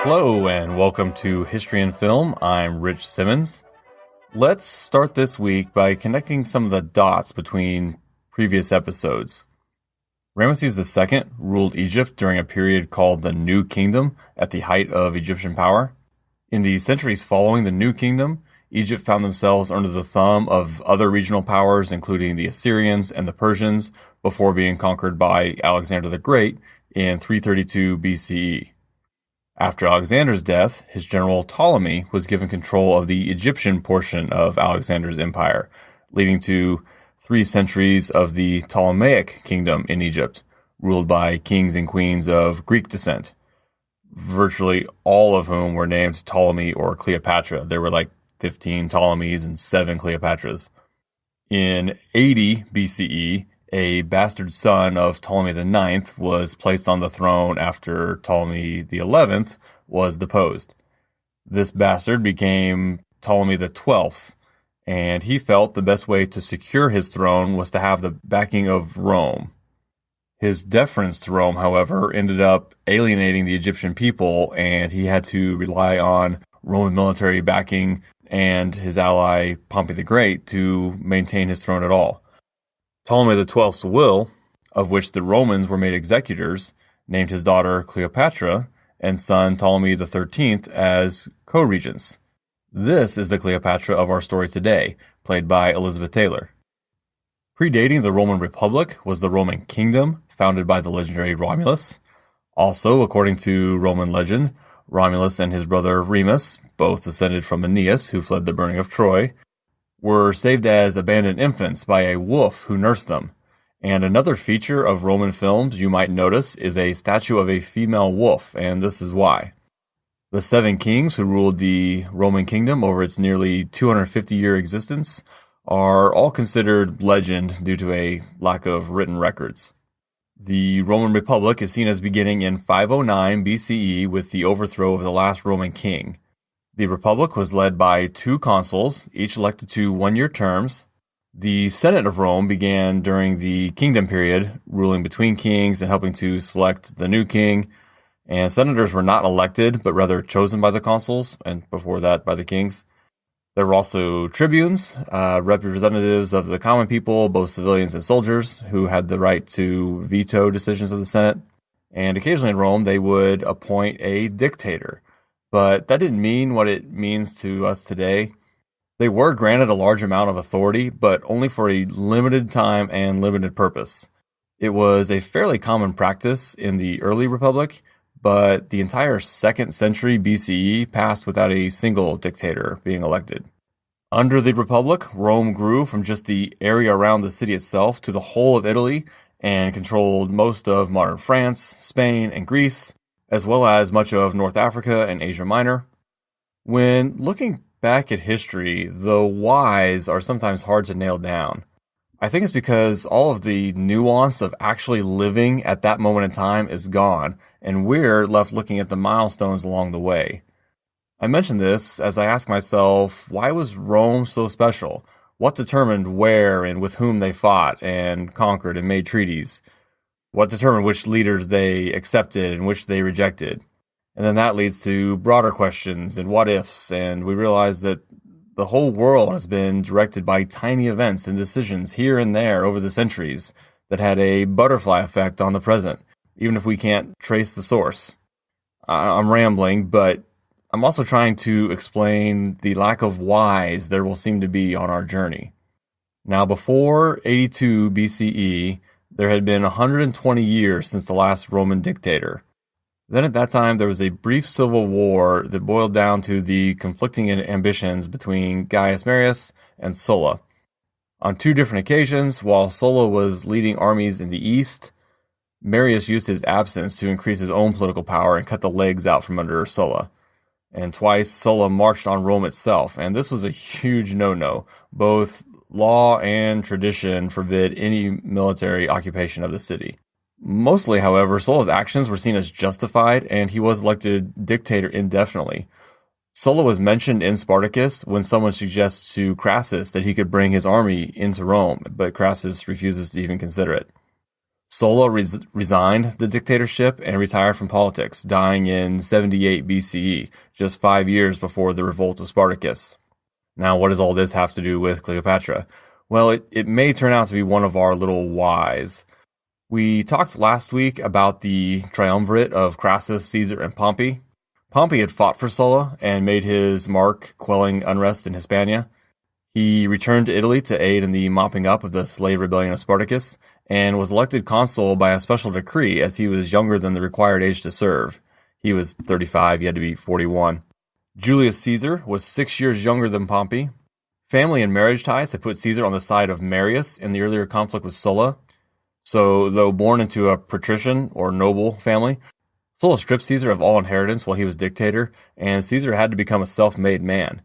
Hello and welcome to History and Film. I'm Rich Simmons. Let's start this week by connecting some of the dots between previous episodes. Ramesses II ruled Egypt during a period called the New Kingdom at the height of Egyptian power. In the centuries following the New Kingdom, Egypt found themselves under the thumb of other regional powers, including the Assyrians and the Persians, before being conquered by Alexander the Great in 332 BCE. After Alexander's death, his general Ptolemy was given control of the Egyptian portion of Alexander's empire, leading to 3 centuries of the Ptolemaic kingdom in Egypt, ruled by kings and queens of Greek descent, virtually all of whom were named Ptolemy or Cleopatra. There were like 15 Ptolemies and 7 Cleopatras. In 80 BCE, a bastard son of Ptolemy IX was placed on the throne after Ptolemy XI was deposed. This bastard became Ptolemy XII, and he felt the best way to secure his throne was to have the backing of Rome. His deference to Rome, however, ended up alienating the Egyptian people, and he had to rely on Roman military backing and his ally Pompey the Great to maintain his throne at all. Ptolemy XII's will, of which the Romans were made executors, named his daughter Cleopatra and son Ptolemy XIII as co-regents. This is the Cleopatra of our story today, played by Elizabeth Taylor. Predating the Roman Republic was the Roman Kingdom, founded by the legendary Romulus. Also, according to Roman legend, Romulus and his brother Remus, both descended from Aeneas, who fled the burning of Troy, were saved as abandoned infants by a wolf who nursed them. And another feature of Roman films you might notice is a statue of a female wolf, and this is why. The 7 kings who ruled the Roman kingdom over its nearly 250-year existence are all considered legend due to a lack of written records. The Roman Republic is seen as beginning in 509 BCE with the overthrow of the last Roman king. The Republic was led by 2 consuls, each elected to 1-year terms. The Senate of Rome began during the kingdom period, ruling between kings and helping to select the new king. And senators were not elected, but rather chosen by the consuls, and before that by the kings. There were also tribunes, representatives of the common people, both civilians and soldiers, who had the right to veto decisions of the Senate. And occasionally in Rome, they would appoint a dictator. But that didn't mean what it means to us today. They were granted a large amount of authority, but only for a limited time and limited purpose. It was a fairly common practice in the early Republic, but the entire 2nd century BCE passed without a single dictator being elected. Under the Republic, Rome grew from just the area around the city itself to the whole of Italy and controlled most of modern France, Spain, and Greece, as well as much of North Africa and Asia Minor. When looking back at history, the whys are sometimes hard to nail down. I think it's because all of the nuance of actually living at that moment in time is gone, and we're left looking at the milestones along the way. I mention this as I ask myself, why was Rome so special? What determined where and with whom they fought and conquered and made treaties? What determined which leaders they accepted and which they rejected? And then that leads to broader questions and what-ifs, and we realize that the whole world has been directed by tiny events and decisions here and there over the centuries that had a butterfly effect on the present, even if we can't trace the source. I'm rambling, but I'm also trying to explain the lack of whys there will seem to be on our journey. Now, before 82 BCE, there had been 120 years since the last Roman dictator. Then at that time, there was a brief civil war that boiled down to the conflicting ambitions between Gaius Marius and Sulla. On 2 different occasions, while Sulla was leading armies in the east, Marius used his absence to increase his own political power and cut the legs out from under Sulla. And twice, Sulla marched on Rome itself, and this was a huge no-no. Both law and tradition forbid any military occupation of the city. Mostly, however, Sulla's actions were seen as justified, and he was elected dictator indefinitely. Sulla was mentioned in Spartacus when someone suggests to Crassus that he could bring his army into Rome, but Crassus refuses to even consider it. Sulla resigned the dictatorship and retired from politics, dying in 78 BCE, just 5 years before the revolt of Spartacus. Now, what does all this have to do with Cleopatra? Well, it may turn out to be one of our little whys. We talked last week about the triumvirate of Crassus, Caesar, and Pompey. Pompey had fought for Sulla and made his mark quelling unrest in Hispania. He returned to Italy to aid in the mopping up of the slave rebellion of Spartacus, and was elected consul by a special decree as he was younger than the required age to serve. He was 35, he had to be 41. Julius Caesar was 6 years younger than Pompey. Family and marriage ties had put Caesar on the side of Marius in the earlier conflict with Sulla. So, though born into a patrician or noble family, Sulla stripped Caesar of all inheritance while he was dictator, and Caesar had to become a self-made man.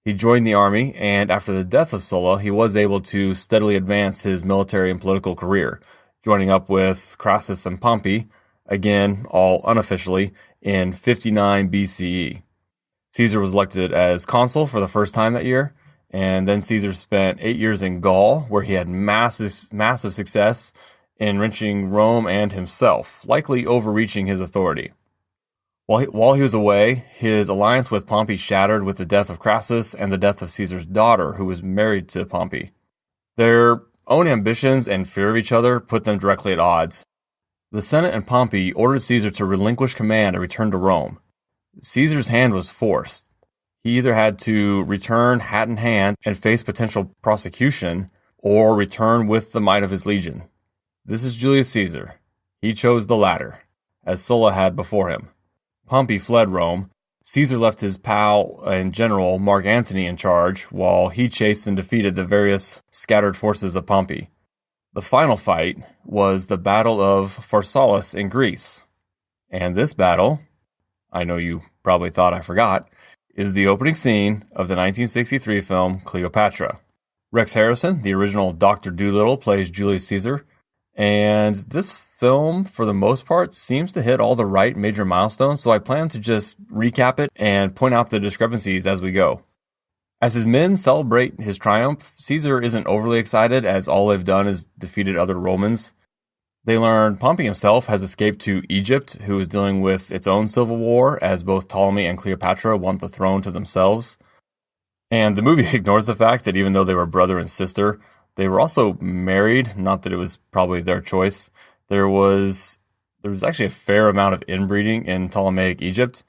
He joined the army, and after the death of Sulla, he was able to steadily advance his military and political career, joining up with Crassus and Pompey, again, all unofficially, in 59 BCE. Caesar was elected as consul for the first time that year, and then Caesar spent 8 years in Gaul, where he had massive success enriching Rome and himself, likely overreaching his authority. While he was away, his alliance with Pompey shattered with the death of Crassus and the death of Caesar's daughter, who was married to Pompey. Their own ambitions and fear of each other put them directly at odds. The Senate and Pompey ordered Caesar to relinquish command and return to Rome. Caesar's hand was forced. He either had to return hat in hand and face potential prosecution, or return with the might of his legion. This is Julius Caesar. He chose the latter, as Sulla had before him. Pompey fled Rome. Caesar left his pal and general Mark Antony in charge, while he chased and defeated the various scattered forces of Pompey. The final fight was the Battle of Pharsalus in Greece. And this battle, I know you probably thought I forgot, is the opening scene of the 1963 film Cleopatra. Rex Harrison, the original Dr. Dolittle, plays Julius Caesar, and this film, for the most part, seems to hit all the right major milestones, so I plan to just recap it and point out the discrepancies as we go. As his men celebrate his triumph, Caesar isn't overly excited, as all they've done is defeated other Romans. They learn Pompey himself has escaped to Egypt, who is dealing with its own civil war, as both Ptolemy and Cleopatra want the throne to themselves. And the movie ignores the fact that even though they were brother and sister, they were also married, not that it was probably their choice. There was actually a fair amount of inbreeding in Ptolemaic Egypt.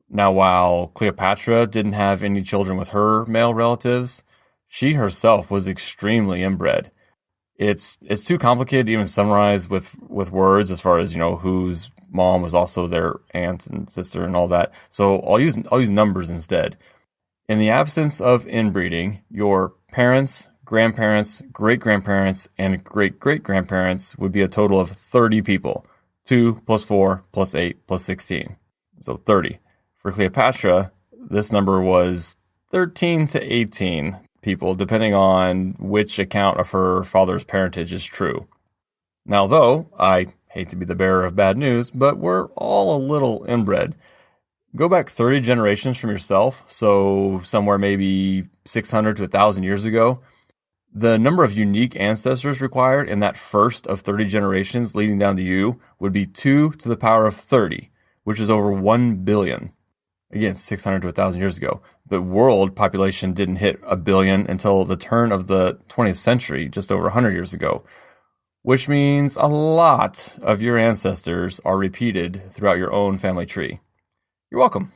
Now, while Cleopatra didn't have any children with her male relatives, she herself was extremely inbred. It's too complicated to even summarize with words as far as, whose mom was also their aunt and sister and all that. So I'll use numbers instead. In the absence of inbreeding, your parents, grandparents, great-grandparents, and great-great-grandparents would be a total of 30 people. 2 plus 4 plus 8 plus 16. So 30. For Cleopatra, this number was 13 to 18 people, depending on which account of her father's parentage is true. Now, though, I hate to be the bearer of bad news, but we're all a little inbred. Go back 30 generations from yourself, so somewhere maybe 600 to 1,000 years ago. The number of unique ancestors required in that first of 30 generations leading down to you would be 2 to the power of 30, which is over 1 billion. Again, 600 to 1,000 years ago. The world population didn't hit 1 billion until the turn of the 20th century, just over 100 years ago, which means a lot of your ancestors are repeated throughout your own family tree. You're welcome.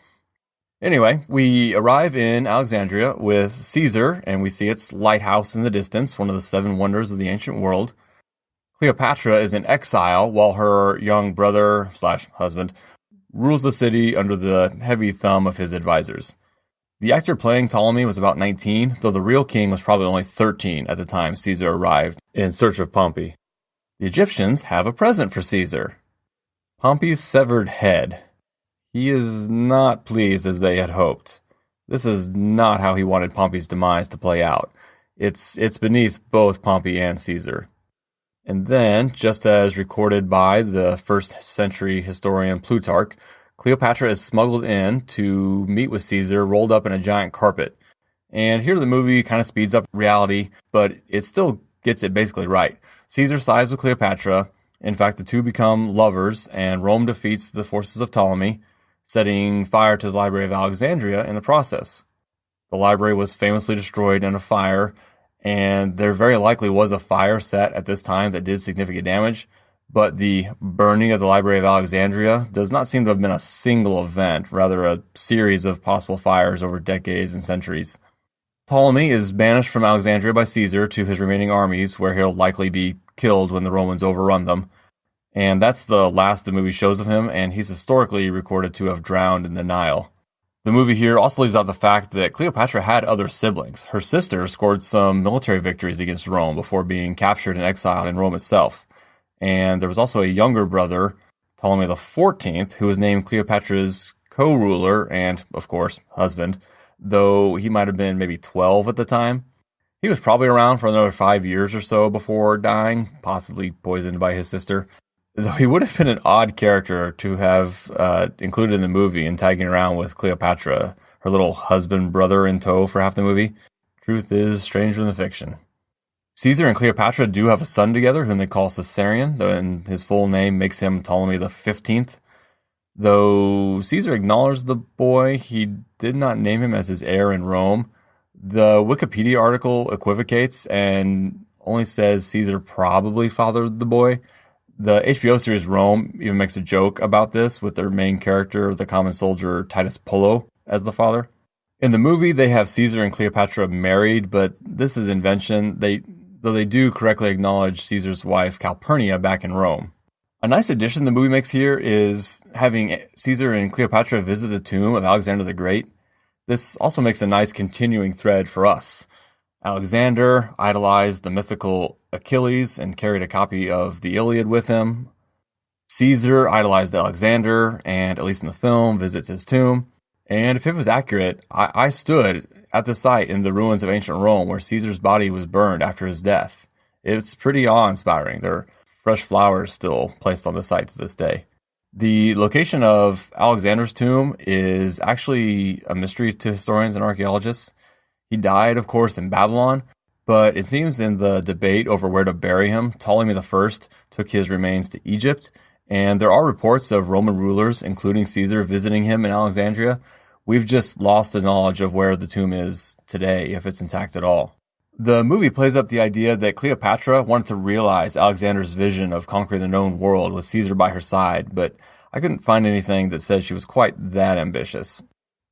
Anyway, we arrive in Alexandria with Caesar, and we see its lighthouse in the distance, one of the 7 wonders of the ancient world. Cleopatra is in exile while her young brother/husband rules the city under the heavy thumb of his advisors. The actor playing Ptolemy was about 19, though the real king was probably only 13 at the time Caesar arrived in search of Pompey. The Egyptians have a present for Caesar: Pompey's severed head. He is not pleased as they had hoped. This is not how he wanted Pompey's demise to play out. It's beneath both Pompey and Caesar. And then, just as recorded by the first century historian Plutarch, Cleopatra is smuggled in to meet with Caesar rolled up in a giant carpet. And here the movie kind of speeds up reality, but it still gets it basically right. Caesar sides with Cleopatra, In fact, the two become lovers, and Rome defeats the forces of Ptolemy, setting fire to the Library of Alexandria in the process. The library was famously destroyed in a fire, and there very likely was a fire set at this time that did significant damage, but the burning of the Library of Alexandria does not seem to have been a single event, rather a series of possible fires over decades and centuries. Ptolemy is banished from Alexandria by Caesar to his remaining armies, where he'll likely be killed when the Romans overrun them. And that's the last the movie shows of him, and he's historically recorded to have drowned in the Nile. The movie here also leaves out the fact that Cleopatra had other siblings. Her sister scored some military victories against Rome before being captured and exiled in Rome itself. And there was also a younger brother, Ptolemy XIV, who was named Cleopatra's co-ruler and, of course, husband, though he might have been maybe 12 at the time. He was probably around for another 5 years or so before dying, possibly poisoned by his sister. Though he would have been an odd character to have included in the movie and tagging around with Cleopatra, her little husband brother in tow for half the movie. Truth is stranger than fiction. Caesar and Cleopatra do have a son together whom they call Caesarion, and his full name makes him Ptolemy XV. Though Caesar acknowledged the boy, he did not name him as his heir in Rome. The Wikipedia article equivocates and only says Caesar probably fathered the boy. The HBO series Rome even makes a joke about this with their main character, the common soldier Titus Pullo, as the father. In the movie, they have Caesar and Cleopatra married, but this is invention, though they do correctly acknowledge Caesar's wife Calpurnia back in Rome. A nice addition the movie makes here is having Caesar and Cleopatra visit the tomb of Alexander the Great. This also makes a nice continuing thread for us. Alexander idolized the mythical Achilles and carried a copy of the Iliad with him. Caesar idolized Alexander and, at least in the film, visits his tomb. And if it was accurate, I stood at the site in the ruins of ancient Rome where Caesar's body was burned after his death. It's pretty awe-inspiring. There are fresh flowers still placed on the site to this day. The location of Alexander's tomb is actually a mystery to historians and archaeologists. He died, of course, in Babylon, but it seems in the debate over where to bury him, Ptolemy I took his remains to Egypt, and there are reports of Roman rulers, including Caesar, visiting him in Alexandria. We've just lost the knowledge of where the tomb is today, if it's intact at all. The movie plays up the idea that Cleopatra wanted to realize Alexander's vision of conquering the known world with Caesar by her side, but I couldn't find anything that said she was quite that ambitious.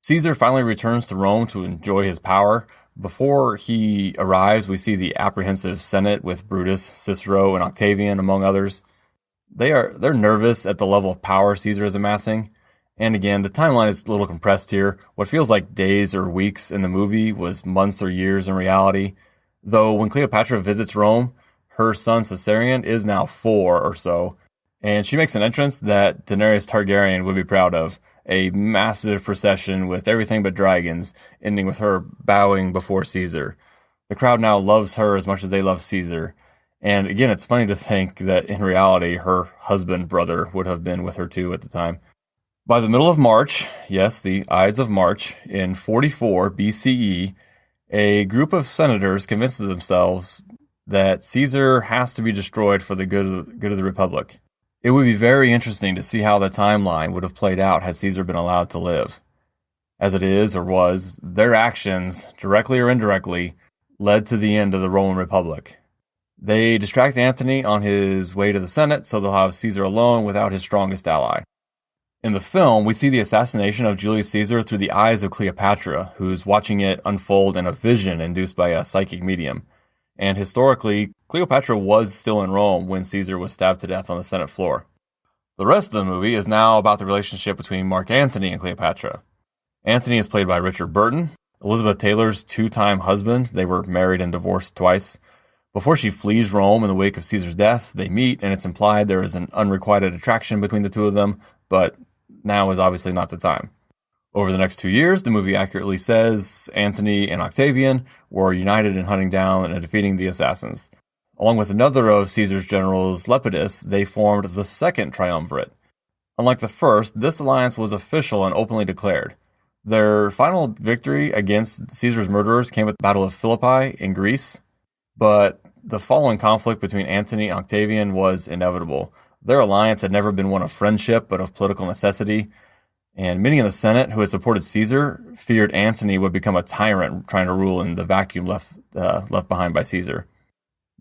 Caesar finally returns to Rome to enjoy his power. Before he arrives, we see the apprehensive Senate with Brutus, Cicero, and Octavian, among others. They're nervous at the level of power Caesar is amassing. And again, the timeline is a little compressed here. What feels like days or weeks in the movie was months or years in reality. Though when Cleopatra visits Rome, her son Caesarion is now 4 or so. And she makes an entrance that Daenerys Targaryen would be proud of. A massive procession with everything but dragons, ending with her bowing before Caesar. The crowd now loves her as much as they love Caesar. And again, it's funny to think that in reality, her husband brother would have been with her too at the time. By the middle of March, yes, the Ides of March, in 44 BCE, a group of senators convinces themselves that Caesar has to be destroyed for the good of the Republic. It would be very interesting to see how the timeline would have played out had Caesar been allowed to live. As it is, or was, their actions, directly or indirectly, led to the end of the Roman Republic. They distract Antony on his way to the Senate, so they'll have Caesar alone without his strongest ally. In the film, we see the assassination of Julius Caesar through the eyes of Cleopatra, who's watching it unfold in a vision induced by a psychic medium. And historically, Cleopatra was still in Rome when Caesar was stabbed to death on the Senate floor. The rest of the movie is now about the relationship between Mark Antony and Cleopatra. Antony is played by Richard Burton, Elizabeth Taylor's 2-time husband. They were married and divorced twice. Before she flees Rome in the wake of Caesar's death, they meet, and it's implied there is an unrequited attraction between the two of them, but now is obviously not the time. Over the next 2 years, the movie accurately says Antony and Octavian were united in hunting down and defeating the assassins. Along with another of Caesar's generals, Lepidus, they formed the second triumvirate. Unlike the first, this alliance was official and openly declared. Their final victory against Caesar's murderers came at the Battle of Philippi in Greece, but the following conflict between Antony and Octavian was inevitable. Their alliance had never been one of friendship, but of political necessity. And many in the Senate who had supported Caesar feared Antony would become a tyrant trying to rule in the vacuum left behind by Caesar.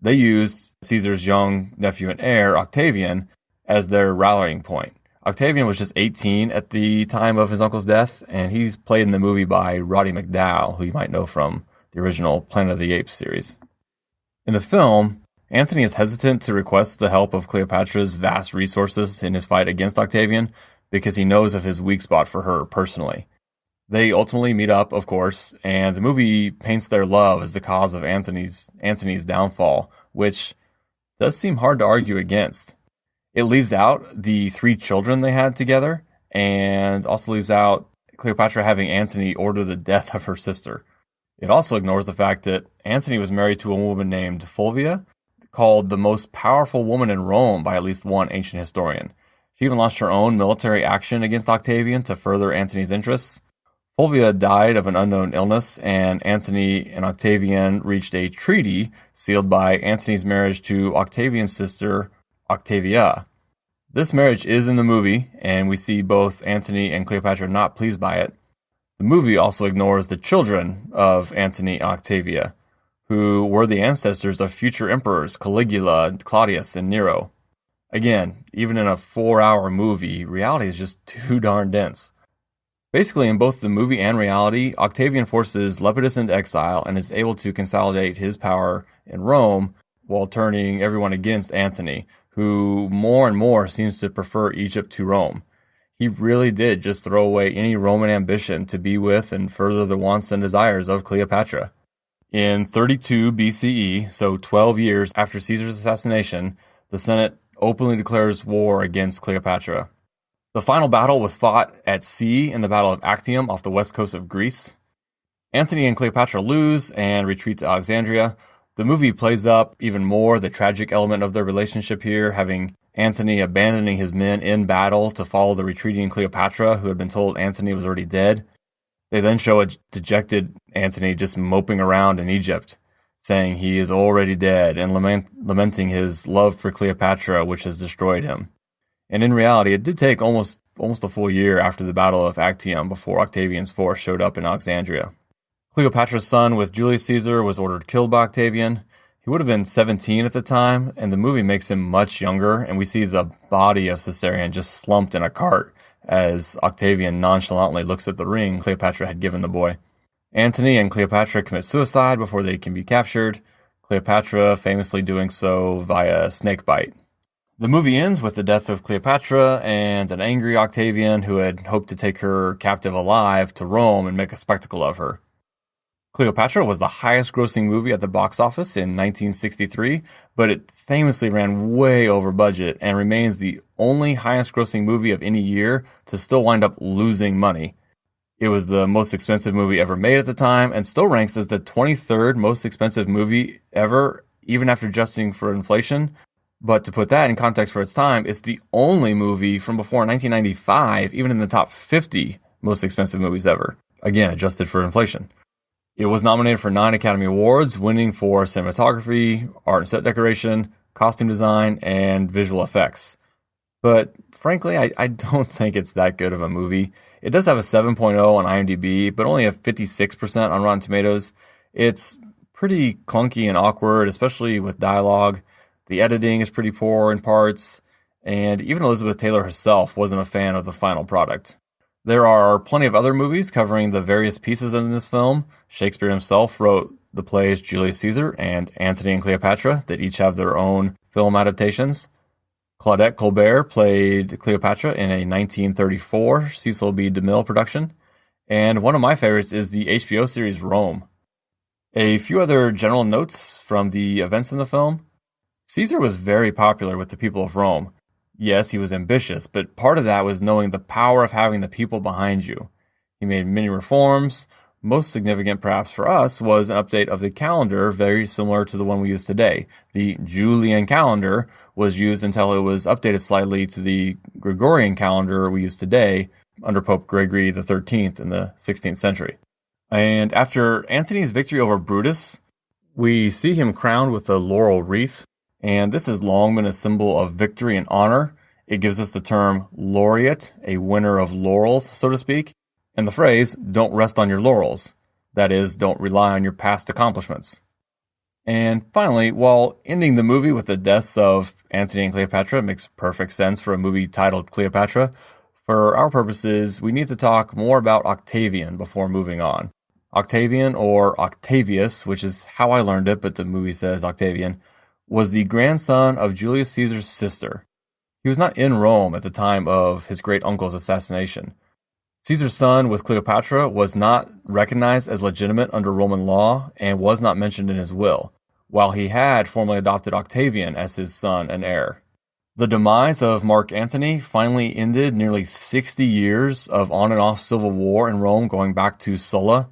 They used Caesar's young nephew and heir, Octavian, as their rallying point. Octavian was just 18 at the time of his uncle's death, and he's played in the movie by Roddy McDowall, who you might know from the original Planet of the Apes series. In the film, Antony is hesitant to request the help of Cleopatra's vast resources in his fight against Octavian because he knows of his weak spot for her personally. They ultimately meet up, of course, and the movie paints their love as the cause of Antony's downfall, which does seem hard to argue against. It leaves out the 3 children they had together, and also leaves out Cleopatra having Antony order the death of her sister. It also ignores the fact that Antony was married to a woman named Fulvia, called the most powerful woman in Rome by at least one ancient historian. She even launched her own military action against Octavian to further Antony's interests. Fulvia died of an unknown illness, and Antony and Octavian reached a treaty sealed by Antony's marriage to Octavian's sister, Octavia. This marriage is in the movie, and we see both Antony and Cleopatra not pleased by it. The movie also ignores the children of Antony and Octavia, who were the ancestors of future emperors Caligula, Claudius, and Nero. Again, even in a 4-hour movie, reality is just too darn dense. Basically, in both the movie and reality, Octavian forces Lepidus into exile and is able to consolidate his power in Rome while turning everyone against Antony, who more and more seems to prefer Egypt to Rome. He really did just throw away any Roman ambition to be with and further the wants and desires of Cleopatra. In 32 BCE, so 12 years after Caesar's assassination, the Senate openly declares war against Cleopatra. The final battle was fought at sea in the Battle of Actium off the west coast of Greece. Antony and Cleopatra lose and retreat to Alexandria. The movie plays up even more the tragic element of their relationship here, having Antony abandoning his men in battle to follow the retreating Cleopatra, who had been told Antony was already dead. They then show a dejected Antony just moping around in Egypt, saying he is already dead and lamenting his love for Cleopatra, which has destroyed him. And in reality, it did take almost a full year after the Battle of Actium before Octavian's force showed up in Alexandria. Cleopatra's son with Julius Caesar was ordered killed by Octavian. He would have been 17 at the time, and the movie makes him much younger, and we see the body of Caesarion just slumped in a cart as Octavian nonchalantly looks at the ring Cleopatra had given the boy. Antony and Cleopatra commit suicide before they can be captured, Cleopatra famously doing so via snakebite. The movie ends with the death of Cleopatra and an angry Octavian who had hoped to take her captive alive to Rome and make a spectacle of her. Cleopatra was the highest grossing movie at the box office in 1963, but it famously ran way over budget and remains the only highest grossing movie of any year to still wind up losing money. It was the most expensive movie ever made at the time and still ranks as the 23rd most expensive movie ever, even after adjusting for inflation. But to put that in context for its time, it's the only movie from before 1995, even in the top 50 most expensive movies ever. Again, adjusted for inflation. It was nominated for 9 Academy Awards, winning for cinematography, art and set decoration, costume design, and visual effects. But frankly, I don't think it's that good of a movie. It does have a 7.0 on IMDb, but only a 56% on Rotten Tomatoes. It's pretty clunky and awkward, especially with dialogue. The editing is pretty poor in parts, and even Elizabeth Taylor herself wasn't a fan of the final product. There are plenty of other movies covering the various pieces in this film. Shakespeare himself wrote the plays Julius Caesar and Antony and Cleopatra that each have their own film adaptations. Claudette Colbert played Cleopatra in a 1934 Cecil B. DeMille production. And one of my favorites is the HBO series Rome. A few other general notes from the events in the film. Caesar was very popular with the people of Rome. Yes, he was ambitious, but part of that was knowing the power of having the people behind you. He made many reforms. Most significant, perhaps for us, was an update of the calendar very similar to the one we use today. The Julian calendar was used until it was updated slightly to the Gregorian calendar we use today under Pope Gregory XIII in the 16th century. And after Antony's victory over Brutus, We see him crowned with a laurel wreath, and this has long been a symbol of victory and honor. It gives us the term laureate, a winner of laurels, so to speak, and the phrase, don't rest on your laurels. That is, don't rely on your past accomplishments. And finally, while ending the movie with the deaths of Antony and Cleopatra makes perfect sense for a movie titled Cleopatra, for our purposes, we need to talk more about Octavian before moving on. Octavian, or Octavius, which is how I learned it, but the movie says Octavian, was the grandson of Julius Caesar's sister. He was not in Rome at the time of his great-uncle's assassination. Caesar's son with Cleopatra was not recognized as legitimate under Roman law and was not mentioned in his will, while he had formally adopted Octavian as his son and heir. The demise of Mark Antony finally ended nearly 60 years of on and off civil war in Rome going back to Sulla,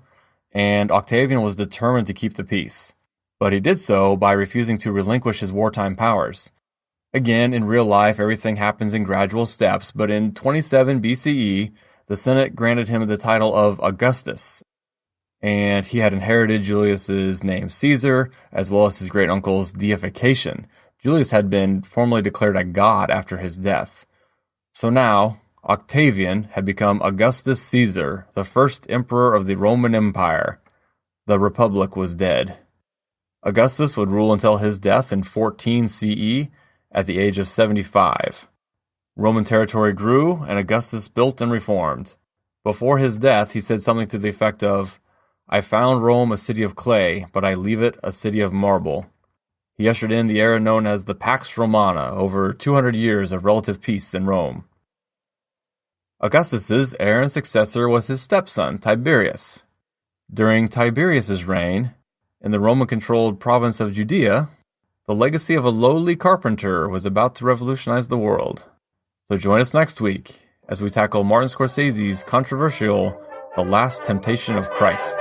and Octavian was determined to keep the peace. But he did so by refusing to relinquish his wartime powers. Again, in real life, everything happens in gradual steps, but in 27 BCE, the Senate granted him the title of Augustus, and he had inherited Julius's name Caesar, as well as his great-uncle's deification. Julius had been formally declared a god after his death. So now, Octavian had become Augustus Caesar, the first emperor of the Roman Empire. The Republic was dead. Augustus would rule until his death in 14 CE at the age of 75. Roman territory grew, and Augustus built and reformed. Before his death, he said something to the effect of, "I found Rome a city of clay, but I leave it a city of marble." He ushered in the era known as the Pax Romana, over 200 years of relative peace in Rome. Augustus's heir and successor was his stepson, Tiberius. During Tiberius's reign, in the Roman-controlled province of Judea, the legacy of a lowly carpenter was about to revolutionize the world. So join us next week as we tackle Martin Scorsese's controversial The Last Temptation of Christ.